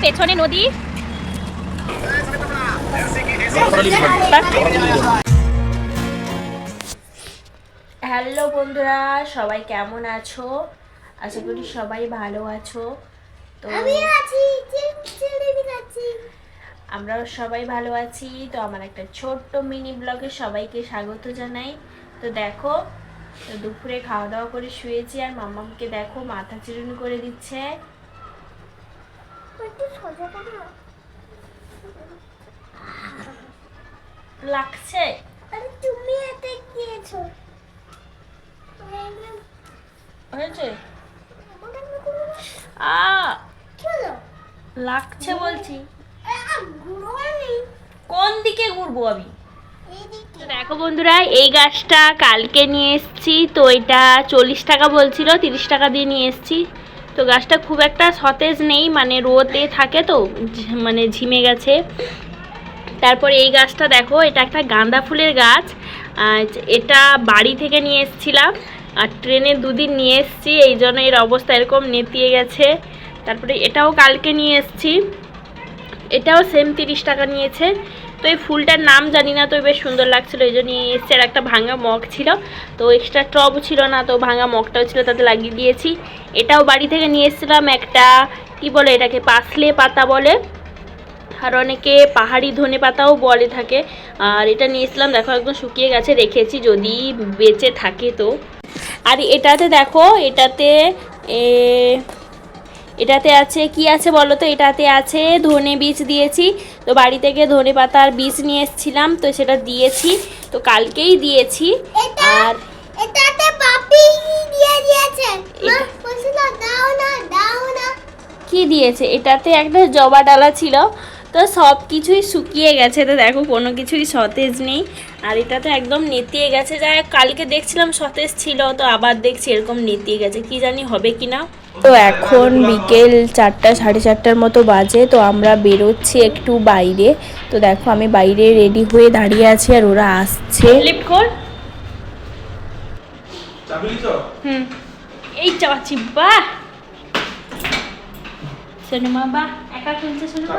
পেছনে নদী। হ্যালো বন্ধুরা, সবাই কেমন আছো? আশা করি সবাই ভালো আছো। তো আমরাও সবাই ভালো আছি। তো আমার একটা ছোট্ট মিনি ব্লগে সবাইকে স্বাগত জানাই। তো দেখো, তো দুপুরে খাওয়া দাওয়া করে শুয়েছি, আর মাম্মামকে দেখো মাথা চিরুনি করে দিচ্ছে। লাগছে? তুমি এতে গিয়েছো হয়েছে? লাগছে বলছি। কোন দিকে ঘুরবো আমি? দেখো বন্ধুরা, এই গাছটা কালকে নিয়ে এসেছি। তো এটা 40 টাকা বলছিল, 30 টাকা দিয়ে নিয়ে এসেছি। তো গাছটা খুব একটা সতেজ নেই, মানে রোদে থাকে তো মানে ঝিমে গেছে। তারপরে এই গাছটা দেখো, এটা একটা গাঁদা ফুলের গাছ। এটা বাড়ি থেকে নিয়ে এসেছিলাম, আর ট্রেনে দুদিন নিয়ে এসেছি, এই জন্য এর অবস্থা এরকম নেতিয়ে গেছে। তারপরে এটাও কালকে নিয়ে এসেছি, এটাও সেম 30 টাকা নিয়েছে। তো এই ফুলটার নাম জানি না, তো বেশ সুন্দর লাগছিলো, এই জন্য নিয়ে এসেছি। আর একটা ভাঙা মগ ছিল, তো এক্সট্রা টব ছিল না, তো ভাঙা মগটাও ছিল, তাতে লাগিয়ে দিয়েছি। এটাও বাড়ি থেকে নিয়ে এসেছিলাম, একটা কি বলে এটাকে, পাসলে পাতা বলে, আর অনেকে পাহাড়ি ধনে পাতাও বলে থাকে। আর এটা নিয়েছিলাম, দেখো একদম শুকিয়ে গেছে, রেখেছি যদি বেঁচে থাকে তো। আর এটাতে দেখো, এটাতে আছে কি আছে বলো তো? এটাতে আছে ধনে বীজ দিয়েছি। তো বাড়ি থেকে ধনে পাতার বীজ নিয়ে এসেছিলাম, তো সেটা দিয়েছি, তো কালকেই দিয়েছি। আর এটাতে পাপি দিয়ে দিয়েছে, মা বলছিল দাও না। কি দিয়েছে? এটাতে একটা জবা ডালা ছিল, তো সব কিছুই শুকিয়ে গেছে। তো দেখো কোনো কিছুই সতেজ নেই, আর এটাতে একদম নেতিয়ে গেছে। যাই হোক, কালকে দেখছিলাম সতেজ ছিল, তো আবার দেখছি এরকম নেতিয়ে গেছে, কি জানি হবে কি না। তো এখন বিকেল 4টা, 4:30টার মতো বাজে। তো আমরা বেরোচ্ছি একটু বাইরে। তো দেখো আমি বাইরে রেডি হয়ে দাঁড়িয়ে আছি, আর ওরা আসছে। লিফট কর। এই চাচ্ছি, বাহ সোনুমা, বাহ একা খুলছে সোনুমা।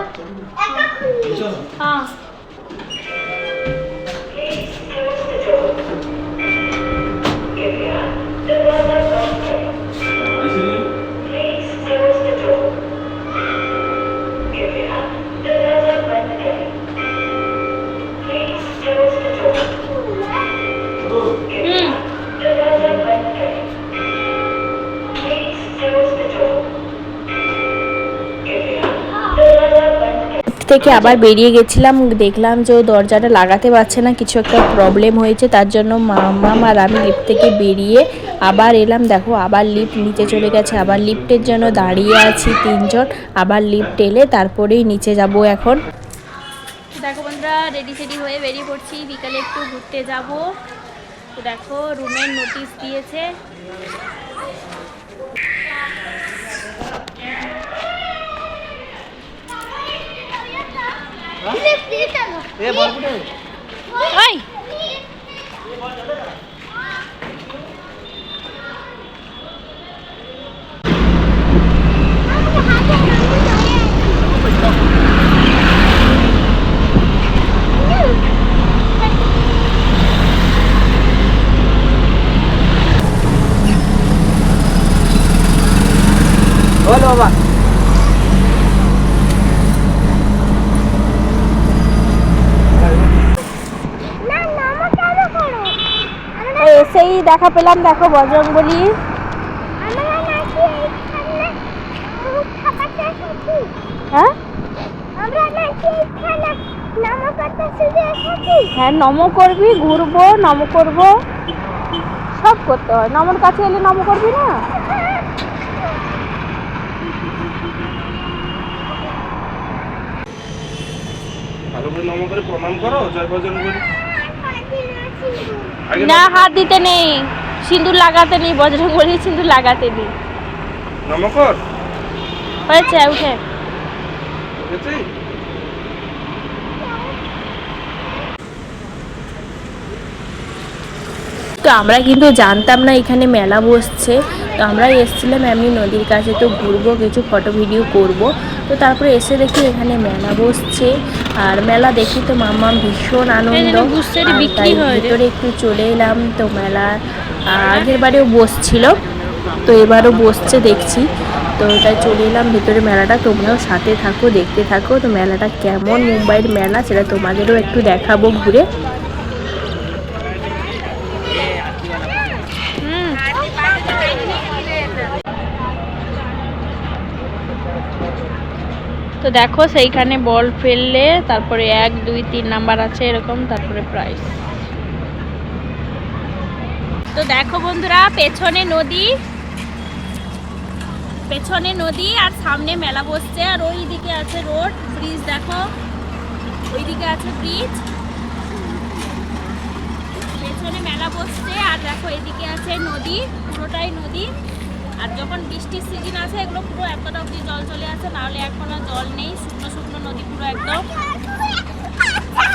হ্যাঁ থেকে আবার বেরিয়ে গেছিলাম, দেখলাম যে ও দরজাটা লাগাতে পারছে না, কিছু একটা প্রবলেম হয়েছে। তার জন্য মাম্মাম আর আমি লিফট থেকে বেরিয়ে আবার এলাম। দেখো আবার লিফট নিচে চলে গেছে, আবার লিফটের জন্য দাঁড়িয়ে আছি 3জন। আবার লিফট এলে তারপরেই নিচে যাব এখন। দেখো বন্ধুরা, রেডি সেডি হয়ে বেরিয়ে পড়ছি, বিকালে একটু ঘুরতে যাব। তো দেখো রুমের নোটিশ দিয়েছে। ওই বলো বাবা। এসেই দেখা পেলাম, দেখো বজরংবলী। হ্যাঁ হ্যাঁ, নম করবি, ঘুরবো, নম করবো, সব করতে হয়। নমর কাছে এলে নম করবি না? ভালো করে নম করে প্রণাম করো, জয় বজরংবলী। না, হাত দিতে নেই, সিঁদুর লাগাতে নেই, বজরংবলী সিঁদুর লাগাতে নেই। নম কর। হয়েছে, উঠে। তো আমরা কিন্তু জানতাম না এখানে মেলা বসছে। তো আমরা এসেছিলাম এমনি নদীর কাছে তো ঘুরবো, কিছু ফটো ভিডিও করব। তো তারপরে এসে দেখি এখানে মেলা বসছে, আর মেলা দেখি তো মাম্মাম ভীষণ আনন্দ। আর তাই ভিতরে একটু চলে এলাম। তো মেলা আগের বারেও বসছিল, তো এবারও বসছে দেখছি। তো তাই চলে এলাম ভেতরে মেলাটা, তোমরাও সাথে থাকো, দেখতে থাকো। তো মেলাটা কেমন মুম্বাইয়ের মেলা সেটা তোমাদেরও একটু দেখাবো ঘুরে। তো দেখো সেইখানে বল ফেললে তারপরে 1 2 3 নাম্বার আছে এরকম, তারপরে প্রাইস। তো দেখো বন্ধুরা, পেছনে নদী আর সামনে মেলা বসছে, আর ওই দিকে আছে রোড ব্রিজ। দেখো ওইদিকে আছে ব্রিজ, পেছনে মেলা বসছে, আর দেখো এদিকে আছে নদী, পুরোটাই নদী। আর যখন বৃষ্টির সিজন আছে এগুলো পুরো এতটা অবধি জল চলে আসে, নাহলে এখনো জল নেই, শুকনো শুকনো নদী পুরো একদম।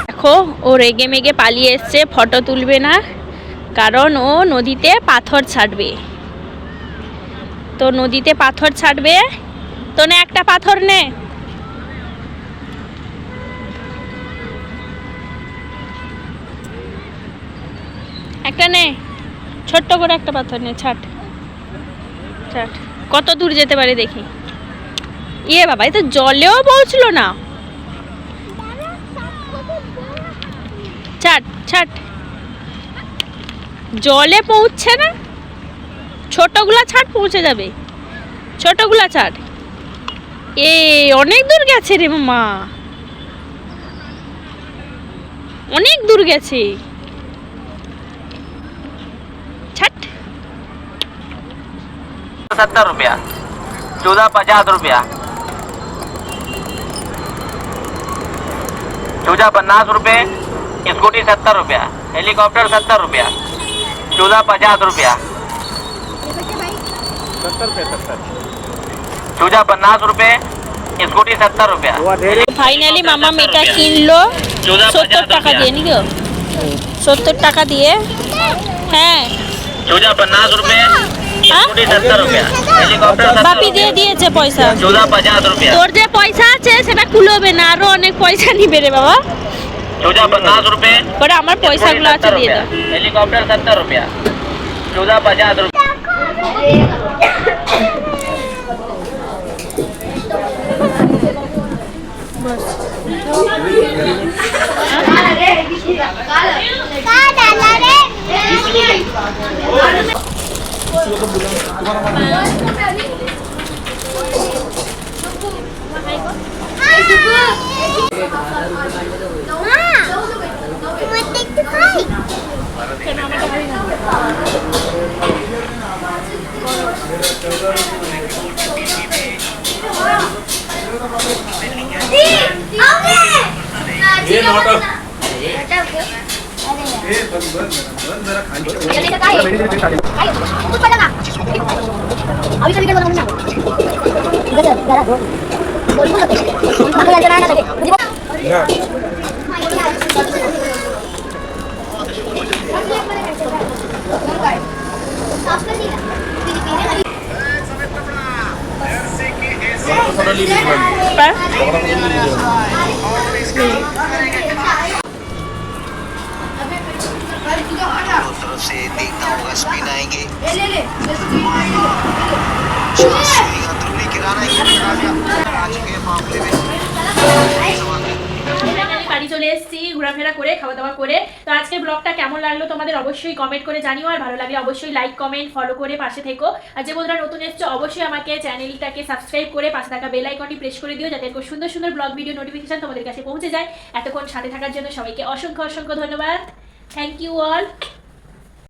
দেখো ও রেগে মেগে পালিয়ে এসছে, ফটো তুলবে না, কারণ ও নদীতে পাথর ছাড়বে। তো নদীতে পাথর ছাড়বে, তো নে একটা পাথর নে। একটা নে, ছোট্ট করে একটা পাথর নে, ছাড়। কত দূর যেতে পারে দেখি। ইয়ে বাবা, এ তো জলেও পৌঁছলো না। ছাড়, জলে পৌঁছছে না। ছোটগুলা ছাড়, পৌঁছে যাবে। ছোটগুলা ছাড়। এ অনেক দূর গেছে রে মামা, অনেক দূর গেছে। 70 रुपया, 14 50 रुपया, चूजा 50 रुपये, स्कूटी 70 रुपया, हेलीकॉप्टर 70 रुपया, 14 50 रुपया, 70 चूजा 50 रुपये, स्कूटी 70 रुपया। ফাইনালি মামা মেটা কিনলো 70 টাকা দিয়ে, নাকি 70 টাকা দিয়ে। হ্যাঁ, चूजा 50 रुपये, स्कूटी 70 रुपया, हेलीकॉप्टर 70 বাপি দিয়ে দিয়েছে পয়সা। 14 50 रुपया, তোর যে পয়সা আছে সেটা কুলোবে না, আরো অনেক পয়সা নিবে রে বাবা। चूजा 50 रुपये, পরে আমার পয়সাগুলো আছে দিয়ে দাও। हेलीकॉप्टर 70 रुपया, 14 50 रुपया। ये नाटक तरफ से देखना होगा स्पिन आएंगे अंदरूनी किराना आ चुके हैं मामले में। বাড়ি চলে এসেছি ঘোরাফেরা করে, খাওয়া দাওয়া করে। তো আজকের ব্লগটা কেমন লাগলো তোমাদের অবশ্যই কমেন্ট করে জানিও, আর ভালো লাগলে অবশ্যই লাইক কমেন্ট ফলো করে পাশে থেকো। আর যে বন্ধুরা নতুন এসছো অবশ্যই আমাকে চ্যানেলটাকে সাবস্ক্রাইব করে পাশে থাকা বেল আইকনটি প্রেস করে দিও, যাতে খুব সুন্দর সুন্দর ব্লগ ভিডিও নোটিফিকেশন তোমাদের কাছে পৌঁছে যায়। এতক্ষণ সাথে থাকার জন্য সবাইকে অসংখ্য অসংখ্য ধন্যবাদ। Thank you all.